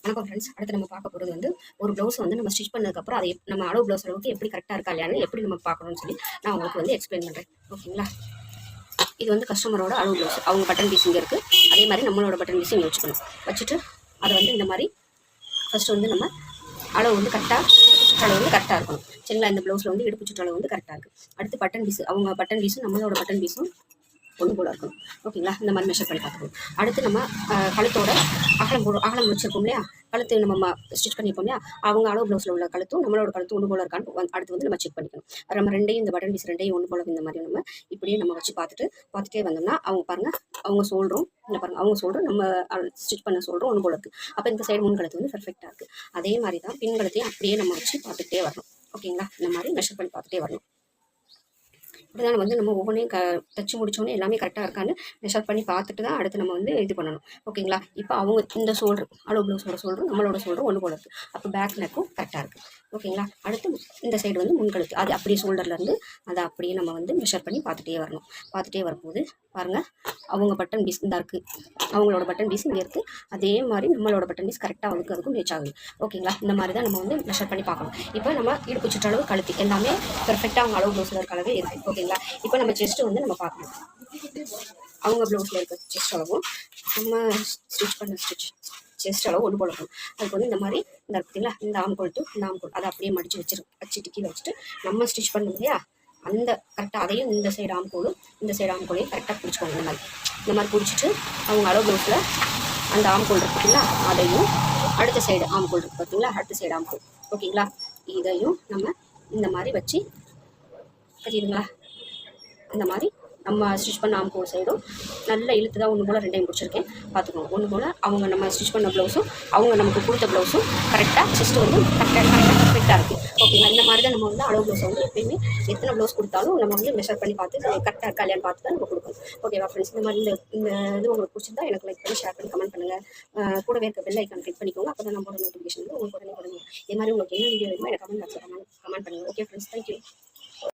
வணக்கம் ஃப்ரெண்ட்ஸ். அடுத்து நம்ம பார்க்க போகிறது வந்து ஒரு ப்ளவுஸ் வந்து நம்ம ஸ்டிச் பண்ணதுக்கப்புறம் அதை நம்ம அளவு ப்ளவுஸ் அளவுக்கு எப்படி கரெக்டாக இருக்கா இல்லையான்னு எப்படி நம்ம பார்க்கணும்னு சொல்லி நான் உங்களுக்கு வந்து எக்ஸ்பிளைன் பண்ணுறேன். ஓகேங்களா? இது வந்து கஸ்டமரோட அளவு ப்ளவுஸ். அவங்க பட்டன் பீஸ் இங்கே இருக்குது. அதே மாதிரி நம்மளோட பட்டன் பீஸ் இங்கே வச்சுக்கணும். வச்சுட்டு அதை வந்து இந்த மாதிரி ஃபஸ்ட்டு வந்து நம்ம அளவு வந்து கரெக்டாக சுற்றளவு வந்து கரெக்டாக இருக்கணும். சரிங்களா? இந்த ப்ளவுஸில் வந்து இடுப்பு சுற்றளவு வந்து கரெக்டாக இருக்குது. அடுத்து பட்டன் பீஸ், அவங்க பட்டன் பீஸும் நம்மளோட பட்டன் பீஸும் ஒன்று போல இருக்கணும். ஓகேங்களா? இந்த மாதிரி மெஷர் பண்ணி பார்த்துக்கணும். அடுத்து நம்ம கழுத்தோட அகலம் வச்சுருக்கோம் இல்லையா, கழுத்து நம்ம ஸ்டிச் பண்ணியிருக்கோம் இல்லையா, அவங்க அளவு ப்ளவுஸில் உள்ள கழுத்தும் நம்மளோட கழுத்து ஒன்று போல இருக்கான்னு அடுத்து வந்து நம்ம செக் பண்ணிக்கணும். நம்ம ரெண்டையும் இந்த பட்டன் பீஸ் ரெண்டையும் ஒன்று போல இந்த மாதிரி நம்ம இப்படியே நம்ம வச்சு பார்த்துட்டே வந்தோம்னா அவங்க பாருங்கள், அவங்க சொல்கிறோம் இல்லை பாருங்கள், அவங்க சொல்கிறோம் நம்ம ஸ்டிச் பண்ண சொல்கிறோம் ஒன்று போல இருக்குது. அப்போ இந்த சைடு முன் கழுத்து வந்து பெர்ஃபெக்டாக இருக்குது. அதே மாதிரி தான் பின் கழுத்தையும் அப்படியே நம்ம வச்சு பார்த்துட்டே வரணும். ஓகேங்களா? இந்த மாதிரி மெஷர் பண்ணி பார்த்துட்டே வரணும். இப்படிதான் வந்து நம்ம ஒவ்வொன்றையும் தச்சு முடிச்சோடனே எல்லாமே கரெக்டாக இருக்கான்னு மெஷர் பண்ணி பார்த்துட்டு தான் அடுத்து நம்ம வந்து இது பண்ணணும். ஓகேங்களா? இப்போ அவங்க இந்த ஷோல்டர் அளவு ப்ளவுஸோட ஷோல்டரும் நம்மளோட ஷோல்டரும் ஒன்று போல இருக்குது. அப்போ பேக் நெக்கும் கரெக்டாக இருக்குது. ஓகேங்களா? அடுத்து இந்த சைடு வந்து முன்கழுத்து, அது அப்படியே ஷோல்டர்லேருந்து அதை அப்படியே நம்ம வந்து மெஷர் பண்ணி பார்த்துட்டே வரணும். பார்த்துட்டே வரும்போது பாருங்கள், அவங்க பட்டன் பீஸ் இந்த இருக்குது, அவங்களோட பட்டன் பீஸ் இங்கே இருக்குது. அதே மாதிரி நம்மளோட பட்டன் பீஸ் கரெக்டாக அதுக்கும் மேட்ச் ஆகுது. ஓகேங்களா? இந்த மாதிரி தான் நம்ம வந்து மெஷர் பண்ணி பார்க்கணும். இப்போ நம்ம இடுப்பு சுற்றளவு, கழுத்து எல்லாமே பெர்ஃபெக்டாக அவங்க அளவு ப்ளவுஸில் இருக்க அளவே இருக்குது. ஓகேங்களா? இப்போ நம்ம செஸ்ட்டு வந்து நம்ம பார்க்கணும். அவங்க ப்ளவுஸில் இருக்க செஸ்ட் அளவும் நம்ம ஸ்டிச் பண்ண செஸ்ட் அளவு ஒன்று போல இருக்கும். அதுக்கு வந்து இந்த மாதிரி இந்த இருக்குங்களா, இந்த ஆம்கோல் டு இந்த ஆம்கோல் அதை அப்படியே வச்சுட்டு கீழே வச்சுட்டு நம்ம ஸ்டிச் பண்ணணும் இல்லையா, அந்த கரெக்டாக அதையும் இந்த சைடு ஆம்கோலும் இந்த சைடு ஆம்கோலையும் கரெக்டாக பிடிச்சிக்கோங்க. இந்த மாதிரி பிடிச்சிட்டு அவங்க அளவு ப்ளவுஸில் அந்த ஆம்கோல் இருக்கு பார்த்தீங்களா, அதையும் அடுத்த சைடு ஆம்கோல் இருக்குது பார்த்தீங்களா, அடுத்த சைடு ஆம்கோல். ஓகேங்களா? இதையும் நம்ம இந்த மாதிரி வச்சு தெரியுதுங்களா, இந்த மாதிரி நம்ம ஸ்டிச் பண்ண ஆம்கோல் சைடும் நல்லா இழுத்து தான் ஒன்று போல் ரெண்டையும் பிடிச்சிருக்கேன். பார்த்துக்கோங்க. ஒன்று போல் அவங்க நம்ம ஸ்டிச் பண்ண ப்ளவுஸும் அவங்க நமக்கு கொடுத்த ப்ளவுஸும் கரெக்டாக செஸ்ட்டு வந்து கரெக்டாக இருக்குது. ஓகேங்களா? இந்த மாதிரி தான் நம்ம வந்து அளவு ப்ளவுஸை வந்து எப்பயுமே எத்தனை ப்ளவுஸ் கொடுத்தாலும் நம்ம வந்து மெஷர் பண்ணி பார்த்து கரெக்டாக இருக்கா இல்லையான்னு பார்த்து தான் நம்ம கொடுக்கணும். ஓகேவா ஃப்ரெண்ட்ஸ்? இந்த மாதிரி இந்த இது உங்களுக்கு பிடிச்சிருந்தா எனக்கு லைக் பண்ணி ஷேர் பண்ணி கமெண்ட் பண்ணுங்கள். கூடவே இருக்க பெல் ஐக்கான் கிளிக் பண்ணிக்கோங்க. அப்போ தான் நம்மளோட நோட்டிஃபிகேஷன் வந்து உங்களுக்கு உடனே. இதே மாதிரி உங்களுக்கு என்ன வீடியோ வேணுமோ எனக்கு கமெண்ட் பாக்ஸில் கமெண்ட் பண்ணுங்கள். Okay friends, thank you.